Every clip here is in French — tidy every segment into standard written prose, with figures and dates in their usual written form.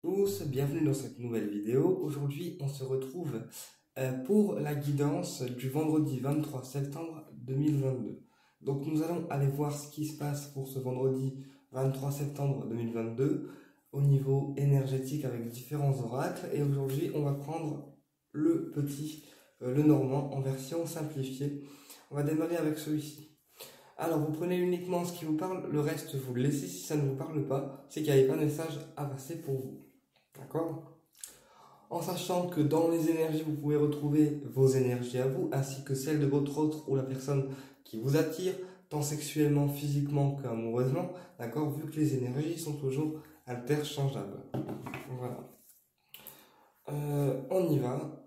Tous, bienvenue dans cette nouvelle vidéo. Aujourd'hui, on se retrouve pour la guidance du vendredi 23 septembre 2022. Donc, nous allons aller voir ce qui se passe pour ce vendredi 23 septembre 2022 au niveau énergétique avec différents oracles. Et aujourd'hui, on va prendre le normand en version simplifiée. On va démarrer avec celui-ci. Alors, vous prenez uniquement ce qui vous parle, le reste, vous le laissez. Si ça ne vous parle pas, c'est qu'il n'y avait pas de message à passer pour vous. D'accord? En sachant que dans les énergies, vous pouvez retrouver vos énergies à vous, ainsi que celles de votre autre ou la personne qui vous attire, tant sexuellement, physiquement qu'amoureusement. D'accord? Vu que les énergies sont toujours interchangeables. Voilà. On y va.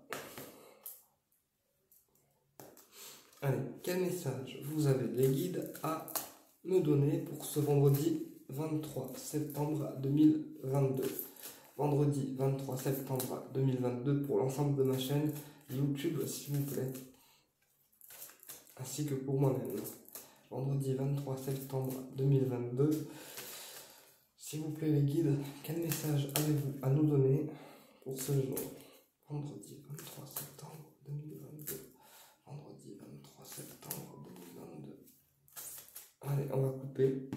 Allez, quel message vous avez les guides à me donner pour ce vendredi 23 septembre 2022? Vendredi 23 septembre 2022 pour l'ensemble de ma chaîne YouTube, s'il vous plaît, ainsi que pour moi-même. Vendredi 23 septembre 2022, s'il vous plaît les guides, quel message avez-vous à nous donner pour ce jour? Vendredi 23 septembre 2022. Vendredi 23 septembre 2022. Allez, on va couper.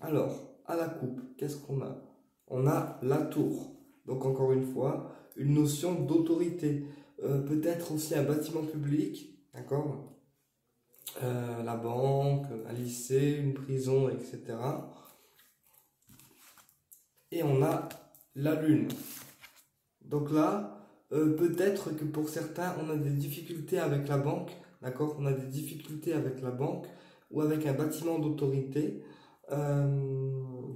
Alors, à la coupe, qu'est-ce qu'on a? On a la tour. Donc, encore une fois, une notion d'autorité. Peut-être aussi un bâtiment public, d'accord? La banque, un lycée, une prison, etc. Et on a la lune. Donc là, peut-être que pour certains, on a des difficultés avec la banque, d'accord? On a des difficultés avec la banque ou avec un bâtiment d'autorité.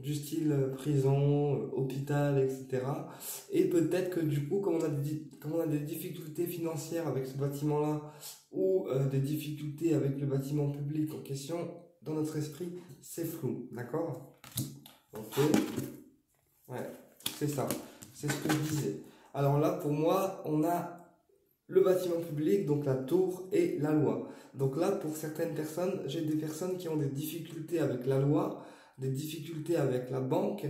Du style prison, hôpital, etc. Et peut-être que du coup, comme on a des difficultés financières avec ce bâtiment-là, ou des difficultés avec le bâtiment public en question, dans notre esprit, c'est flou, d'accord? Ok, ouais, c'est ça, c'est ce que je disais. Alors là, pour moi, on a le bâtiment public, donc la tour et la loi. Donc là, pour certaines personnes, j'ai des personnes qui ont des difficultés avec la loi, des difficultés avec la banque,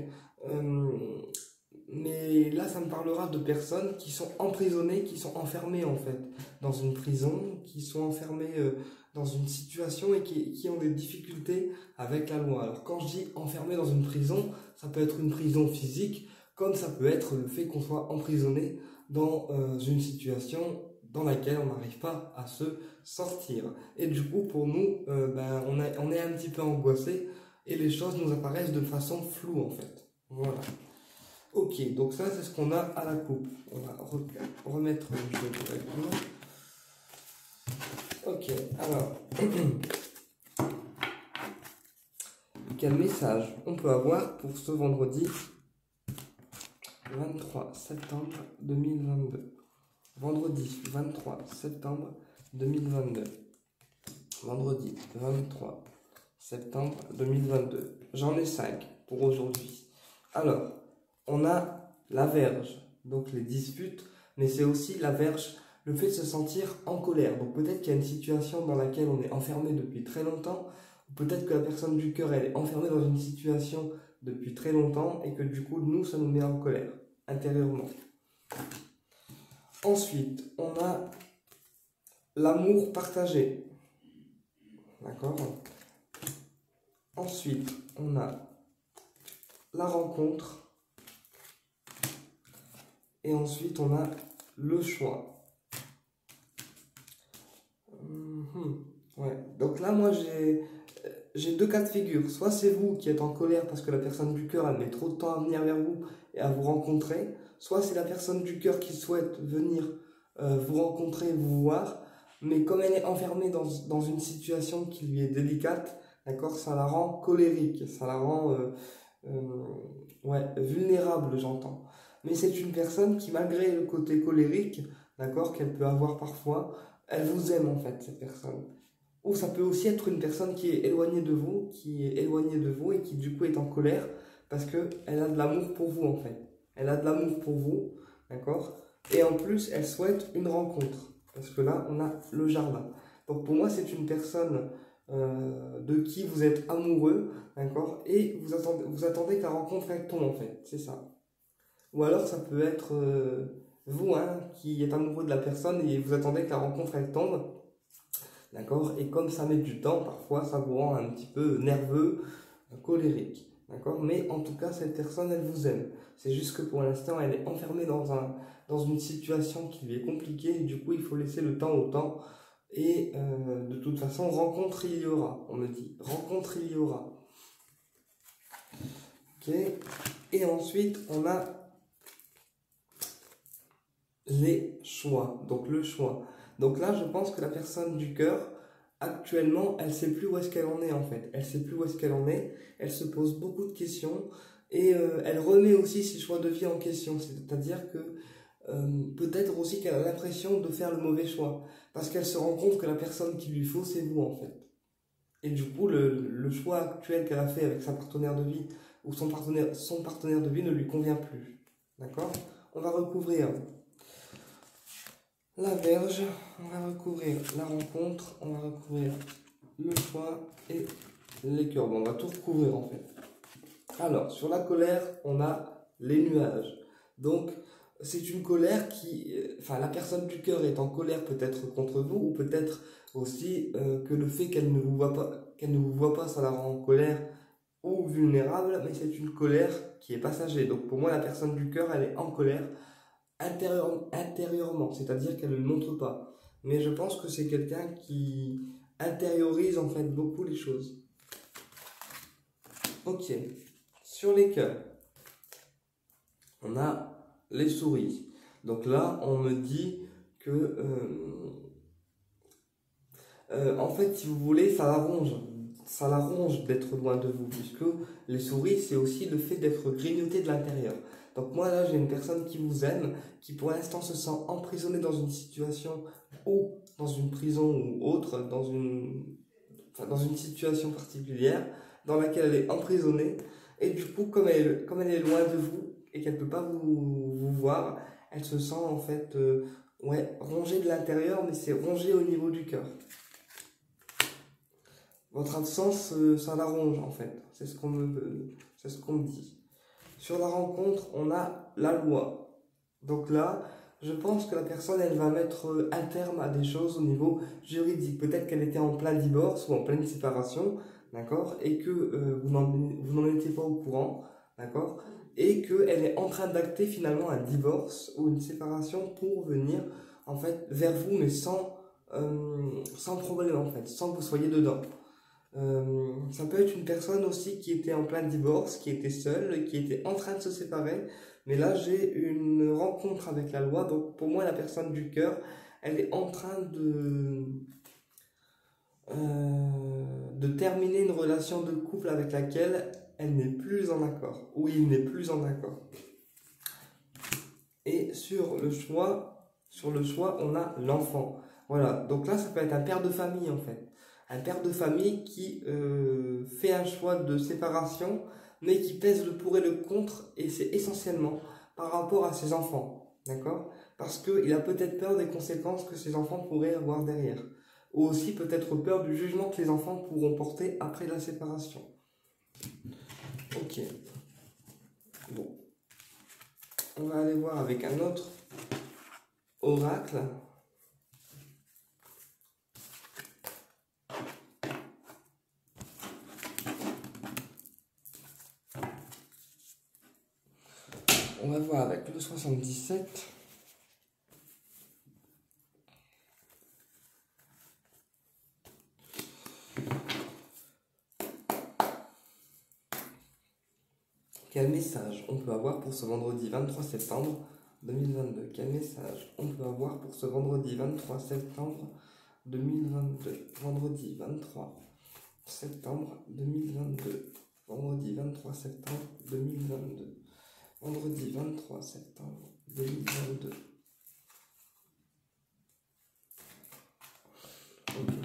mais là, ça me parlera de personnes qui sont emprisonnées, qui sont enfermées en fait dans une prison, qui sont enfermées dans une situation et qui ont des difficultés avec la loi. Alors quand je dis enfermé dans une prison, ça peut être une prison physique, comme ça peut être le fait qu'on soit emprisonné dans une situation dans laquelle on n'arrive pas à se sortir. Et du coup, pour nous, on est un petit peu angoissé et les choses nous apparaissent de façon floue en fait. Voilà. Ok, donc ça c'est ce qu'on a à la coupe. On va remettre le jeu correctement. Ok, alors, quel message on peut avoir pour ce vendredi 23 septembre 2022? Vendredi 23 septembre 2022. Vendredi 23 septembre 2022. J'en ai 5 pour aujourd'hui. Alors, on a la verge, donc les disputes, mais c'est aussi la verge, le fait de se sentir en colère. Donc peut-être qu'il y a une situation dans laquelle on est enfermé depuis très longtemps, ou peut-être que la personne du cœur, elle est enfermée dans une situation depuis très longtemps, et que du coup, nous, ça nous met en colère, intérieurement. Ensuite, on a l'amour partagé. D'accord? Ensuite, on a la rencontre. Et ensuite, on a le choix. Ouais. Donc là, moi, j'ai deux cas de figure. Soit c'est vous qui êtes en colère parce que la personne du cœur, elle met trop de temps à venir vers vous et à vous rencontrer. Soit c'est la personne du cœur qui souhaite venir vous rencontrer, vous voir. Mais comme elle est enfermée dans une situation qui lui est délicate, d'accord, ça la rend colérique, ça la rend vulnérable, j'entends. Mais c'est une personne qui, malgré le côté colérique, d'accord, qu'elle peut avoir parfois, elle vous aime en fait, cette personne. Ou ça peut aussi être une personne qui est éloignée de vous, et qui du coup est en colère parce qu'elle a de l'amour pour vous en fait. Elle a de l'amour pour vous, d'accord? Et en plus, elle souhaite une rencontre. Parce que là, on a le jardin. Donc pour moi, c'est une personne de qui vous êtes amoureux, d'accord? Et vous attendez que la rencontre elle tombe en fait, c'est ça. Ou alors ça peut être vous hein, qui êtes amoureux de la personne et vous attendez que la rencontre elle tombe. D'accord? Et comme ça met du temps, parfois ça vous rend un petit peu nerveux, colérique. D'accord? Mais en tout cas, cette personne, elle vous aime. C'est juste que pour l'instant, elle est enfermée dans une situation qui lui est compliquée et du coup, il faut laisser le temps au temps. Et de toute façon, rencontre il y aura, on me dit. Rencontre il y aura. Ok? Et ensuite, on a les choix. Donc le choix. Donc là, je pense que la personne du cœur, actuellement, elle sait plus où est-ce qu'elle en est en fait. Elle sait plus où est-ce qu'elle en est. Elle se pose beaucoup de questions et elle remet aussi ses choix de vie en question. C'est-à-dire que peut-être aussi qu'elle a l'impression de faire le mauvais choix parce qu'elle se rend compte que la personne qu'il lui faut, c'est vous en fait. Et du coup, le choix actuel qu'elle a fait avec sa partenaire de vie ou son partenaire de vie ne lui convient plus. D'accord? On va recouvrir la verge, on va recouvrir la rencontre, on va recouvrir le choix et les cœurs. Bon, on va tout recouvrir en fait. Alors, sur la colère, on a les nuages. Donc, c'est une colère qui... Enfin, la personne du cœur est en colère peut-être contre vous ou peut-être aussi que le fait qu'elle ne vous voit pas, ça la rend en colère ou vulnérable, mais c'est une colère qui est passager. Donc, pour moi, la personne du cœur, elle est en colère intérieurement, c'est-à-dire qu'elle ne le montre pas. Mais je pense que c'est quelqu'un qui intériorise en fait beaucoup les choses. Ok, sur les cœurs, on a les souris. Donc là, on me dit que, en fait, si vous voulez, ça l'arrange d'être loin de vous, puisque les souris, c'est aussi le fait d'être grignoté de l'intérieur. Donc moi, là, j'ai une personne qui vous aime, qui pour l'instant se sent emprisonnée dans une situation ou dans une prison ou autre, dans une situation particulière, dans laquelle elle est emprisonnée. Et du coup, comme elle est loin de vous et qu'elle ne peut pas vous voir, elle se sent en fait rongée de l'intérieur, mais c'est rongé au niveau du cœur. Votre absence, ça la ronge en fait. C'est ce qu'on me dit. Sur la rencontre, on a la loi. Donc là, je pense que la personne, elle va mettre un terme à des choses au niveau juridique. Peut-être qu'elle était en plein divorce ou en pleine séparation, d'accord, et que vous n'en étiez pas au courant, d'accord, et qu'elle est en train d'acter finalement un divorce ou une séparation pour venir en fait vers vous, mais sans problème en fait, sans que vous soyez dedans. Ça peut être une personne aussi qui était en plein divorce, qui était seule, qui était en train de se séparer. Mais là, j'ai une rencontre avec la loi. Donc, pour moi, la personne du cœur, elle est en train de terminer une relation de couple avec laquelle elle n'est plus en accord. Ou il n'est plus en accord. Et sur le choix, on a l'enfant. Voilà. Donc là, ça peut être un père de famille, en fait. Un père de famille qui fait un choix de séparation, mais qui pèse le pour et le contre, et c'est essentiellement par rapport à ses enfants, d'accord? Parce qu'il a peut-être peur des conséquences que ses enfants pourraient avoir derrière, ou aussi peut-être peur du jugement que les enfants pourront porter après la séparation. Ok, bon, on va aller voir avec un autre oracle. On va voir avec le 77. Quel message on peut avoir pour ce vendredi 23 septembre 2022? Quel message on peut avoir pour ce vendredi 23 septembre 2022? Vendredi 23 septembre 2022. Vendredi 23 septembre 2022. Vendredi 23 septembre 2022. Okay.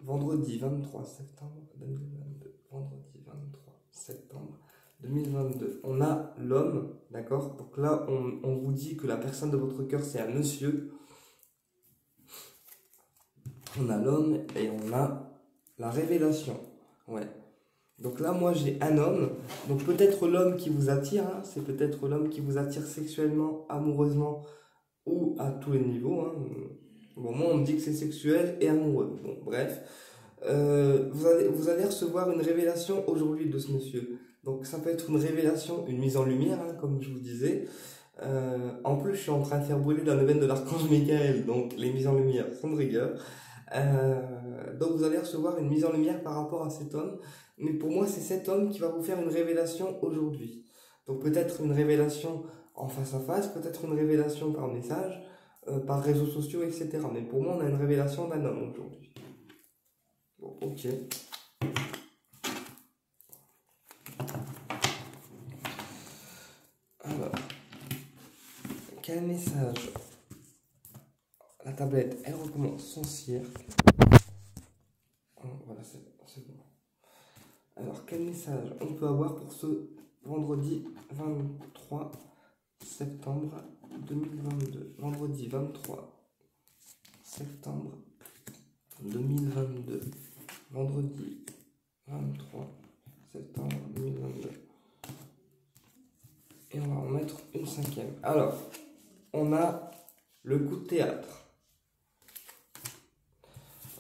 Vendredi 23 septembre 2022. Vendredi 23 septembre 2022. On a l'homme, d'accord? Donc là, on vous dit que la personne de votre cœur, c'est un monsieur. On a l'homme et on a la révélation. Ouais. Donc là, moi, j'ai un homme. Donc peut-être l'homme qui vous attire, hein, c'est peut-être l'homme qui vous attire sexuellement, amoureusement ou à tous les niveaux. Hein. Bon, moi, on me dit que c'est sexuel et amoureux. Bon, bref. Vous allez recevoir une révélation aujourd'hui de ce monsieur. Donc ça peut être une révélation, une mise en lumière, hein, comme je vous disais. En plus, je suis en train de faire brûler dans le veine de l'archange Michael, donc les mises en lumière sont de rigueur. Donc vous allez recevoir une mise en lumière par rapport à cet homme. Mais pour moi, c'est cet homme qui va vous faire une révélation aujourd'hui. Donc peut-être une révélation en face à face, peut-être une révélation par message, par réseaux sociaux, etc. Mais pour moi, on a une révélation d'un homme aujourd'hui. Bon, ok. Alors, quel message? La tablette, elle recommence son cirque. Voilà, c'est bon. Alors, quel message on peut avoir pour ce vendredi 23 septembre 2022? Vendredi 23 septembre 2022. Vendredi 23 septembre 2022. Et on va en mettre une cinquième. Alors, on a le coup de théâtre.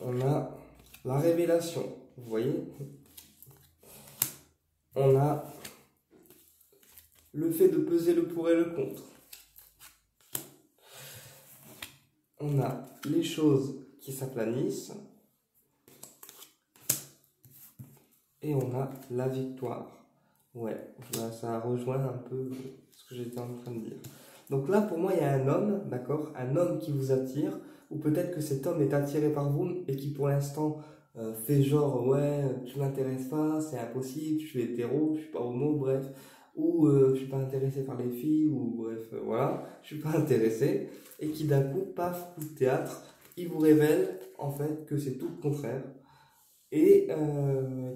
On a la révélation, vous voyez. On a le fait de peser le pour et le contre. On a les choses qui s'aplanissent. Et on a la victoire. Ouais, ça rejoint un peu ce que j'étais en train de dire. Donc là, pour moi, il y a un homme, d'accord, un homme qui vous attire, ou peut-être que cet homme est attiré par vous et qui pour l'instant fait genre, ouais, tu m'intéresses pas, c'est impossible, je suis hétéro, je suis pas homo, bref, ou je suis pas intéressé par les filles, ou bref, voilà, je suis pas intéressé, et qui d'un coup, paf, coup de théâtre, il vous révèle en fait que c'est tout le contraire, et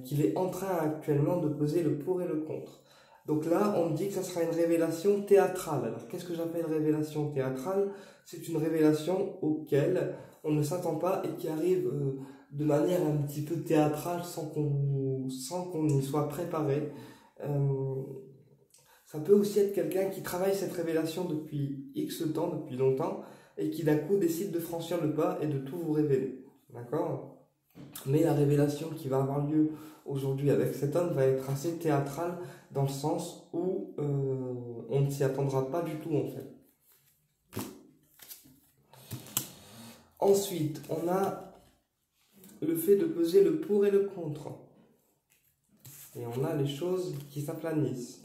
qu'il est en train actuellement de peser le pour et le contre. Donc là, on me dit que ça sera une révélation théâtrale. Alors, qu'est-ce que j'appelle révélation théâtrale? C'est une révélation auquel on ne s'attend pas et qui arrive de manière un petit peu théâtrale sans qu'on y soit préparé. Ça peut aussi être quelqu'un qui travaille cette révélation depuis X temps, depuis longtemps, et qui d'un coup décide de franchir le pas et de tout vous révéler. D'accord? Mais la révélation qui va avoir lieu aujourd'hui avec cet homme va être assez théâtrale dans le sens où on ne s'y attendra pas du tout en fait. Ensuite, on a le fait de peser le pour et le contre. Et on a les choses qui s'aplanissent.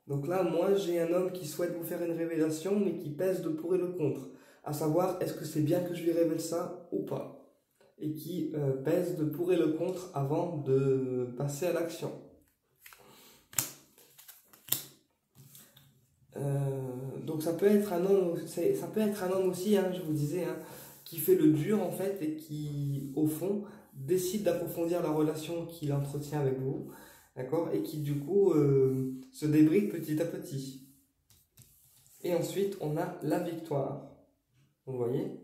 Donc là, moi, j'ai un homme qui souhaite vous faire une révélation, mais qui pèse le pour et le contre. À savoir, est-ce que c'est bien que je lui révèle ça ou pas? Et qui pèse le pour et le contre avant de passer à l'action. Donc ça peut être un homme, aussi, hein, je vous disais, hein, qui fait le dur en fait et qui, au fond, décide d'approfondir la relation qu'il entretient avec vous, d'accord, et qui du coup se débride petit à petit. Et ensuite, on a la victoire. Vous voyez?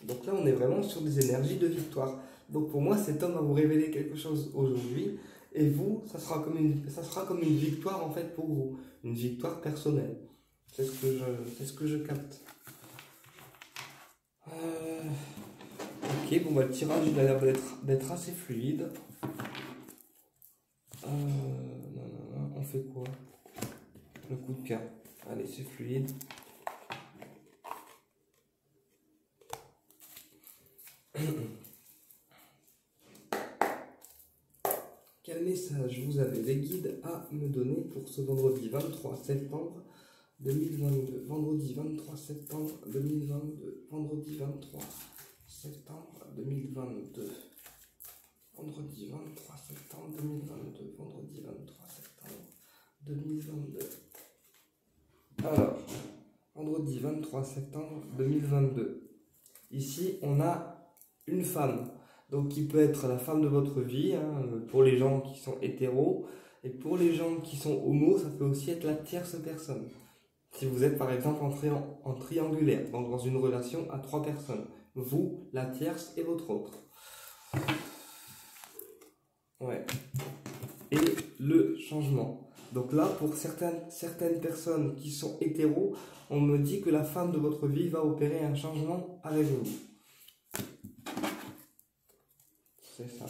Donc là, on est vraiment sur des énergies de victoire. Donc pour moi, cet homme va vous révéler quelque chose aujourd'hui, et vous, ça sera comme une victoire en fait pour vous, une victoire personnelle. C'est ce que je capte. Ok, bon bah le tirage il a l'air d'être assez fluide. Non, on fait quoi? Le coup de cœur. Allez, c'est fluide. Quel message vous avez les guides à me donner pour ce vendredi 23 septembre 2022? Vendredi 23 septembre 2022. Vendredi 23 septembre 2022. Vendredi 23 septembre 2022. Vendredi 23 septembre 2022. Alors, vendredi 23 septembre 2022. Ici, on a une femme. Donc, qui peut être la femme de votre vie, hein, pour les gens qui sont hétéros. Et pour les gens qui sont homos, ça peut aussi être la tierce personne. Si vous êtes par exemple en triangulaire, donc dans une relation à 3 personnes. Vous, la tierce et votre autre. Ouais. et le changement. Donc là, pour certaines personnes qui sont hétéros, on me dit que la femme de votre vie va opérer un changement avec vous. C'est ça.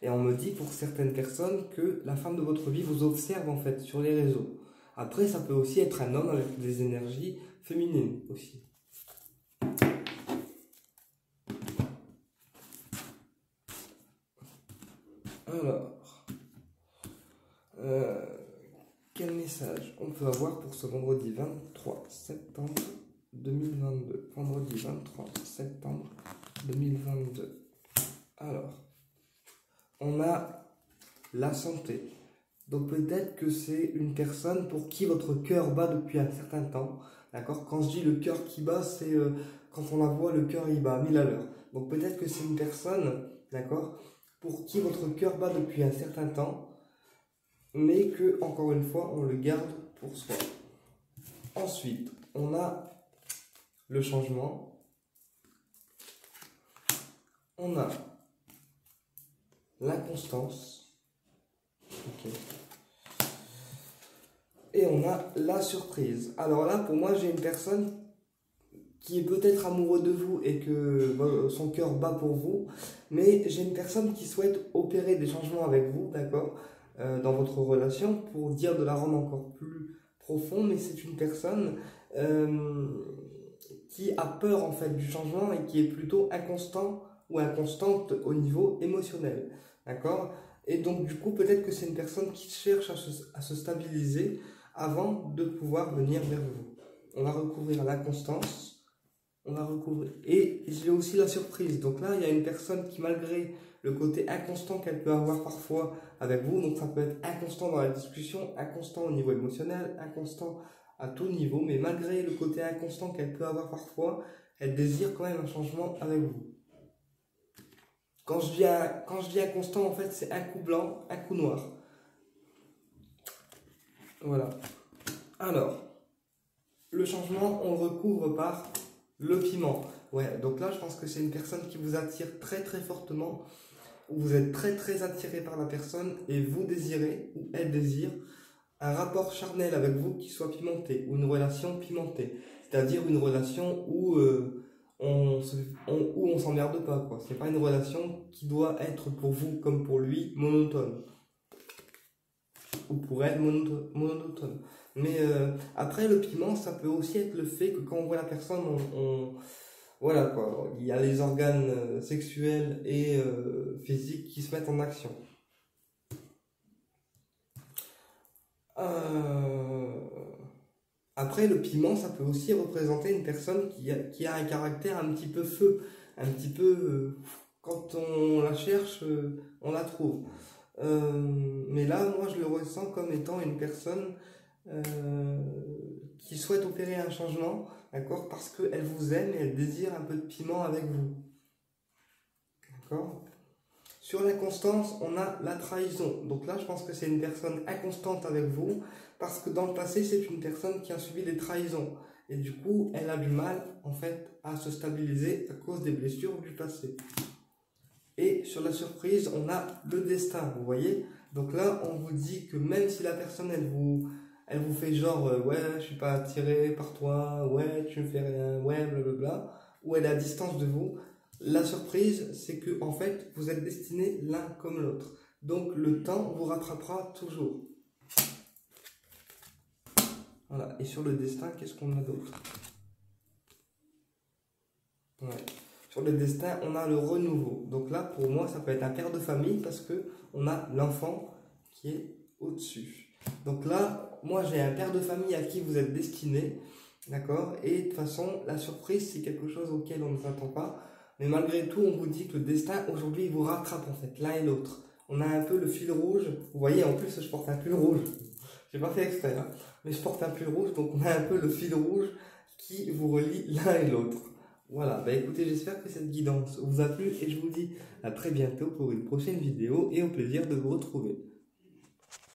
Et on me dit pour certaines personnes que la femme de votre vie vous observe en fait sur les réseaux. Après, ça peut aussi être un homme avec des énergies féminines aussi. Alors, quel message on peut avoir pour ce vendredi 23 septembre 2022? Vendredi 23 septembre 2022. Alors, on a la santé. Donc peut-être que c'est une personne pour qui votre cœur bat depuis un certain temps. D'accord? Quand je dis le cœur qui bat, c'est quand on la voit, le cœur il bat à 1000 à l'heure. Donc peut-être que c'est une personne, d'accord, pour qui votre cœur bat depuis un certain temps, mais que, encore une fois, on le garde pour soi. Ensuite, on a le changement. On a l'inconstance. Ok. Et on a la surprise. Alors là, pour moi, j'ai une personne qui est peut-être amoureux de vous et que son cœur bat pour vous, mais j'ai une personne qui souhaite opérer des changements avec vous, d'accord, dans votre relation, pour dire de la rendre encore plus profonde, mais c'est une personne qui a peur en fait du changement et qui est plutôt inconstant ou inconstante au niveau émotionnel, d'accord. Et donc du coup, peut-être que c'est une personne qui cherche à se stabiliser avant de pouvoir venir vers vous. On va recouvrir l'inconstance. On va recouvrir. Et j'ai aussi la surprise. Donc là, il y a une personne qui, malgré le côté inconstant qu'elle peut avoir parfois avec vous, donc ça peut être inconstant dans la discussion, inconstant au niveau émotionnel, inconstant à tout niveau, mais malgré le côté inconstant qu'elle peut avoir parfois, elle désire quand même un changement avec vous. Quand je dis inconstant, en fait, c'est un coup blanc, un coup noir. Voilà. Alors, le changement, on le recouvre par le piment. Ouais, donc là, je pense que c'est une personne qui vous attire très très fortement, où vous êtes très très attiré par la personne et vous désirez, ou elle désire, un rapport charnel avec vous qui soit pimenté, ou une relation pimentée. C'est-à-dire une relation où on s'emmerde pas, quoi. C'est pas une relation qui doit être pour vous comme pour lui monotone. Ou pour elle monotone. Mais après, le piment, ça peut aussi être le fait que quand on voit la personne, voilà quoi, il y a les organes sexuels et physiques qui se mettent en action. Après, le piment, ça peut aussi représenter une personne qui a un caractère un petit peu feu, un petit peu, quand on la cherche, on la trouve. Mais là, moi, je le ressens comme étant une personne qui souhaite opérer un changement, d'accord, parce qu'elle vous aime et elle désire un peu de piment avec vous. D'accord? Sur l'inconstance, on a la trahison. Donc là, je pense que c'est une personne inconstante avec vous, parce que dans le passé, c'est une personne qui a subi des trahisons. Et du coup, elle a du mal, en fait, à se stabiliser à cause des blessures du passé. Et sur la surprise, on a le destin, vous voyez. Donc là, on vous dit que même si la personne, elle vous fait genre, ouais, je suis pas attiré par toi, ouais, tu me fais rien, ouais, blablabla, ou elle est à distance de vous, la surprise, c'est que en fait, vous êtes destinés l'un comme l'autre. Donc le temps vous rattrapera toujours. Voilà. Et sur le destin, qu'est-ce qu'on a d'autre? Ouais. Sur le destin, on a le renouveau. Donc là, pour moi, ça peut être un père de famille parce que on a l'enfant qui est au-dessus. Donc là, moi, j'ai un père de famille à qui vous êtes destiné, d'accord? Et de toute façon, la surprise, c'est quelque chose auquel on ne s'attend pas. Mais malgré tout, on vous dit que le destin, aujourd'hui, il vous rattrape en fait, l'un et l'autre. On a un peu le fil rouge. Vous voyez, en plus, je porte un pull rouge. J'ai pas fait exprès, hein, mais je porte un pull rouge, donc on a un peu le fil rouge qui vous relie l'un et l'autre. Voilà, bah écoutez, j'espère que cette guidance vous a plu et je vous dis à très bientôt pour une prochaine vidéo et au plaisir de vous retrouver.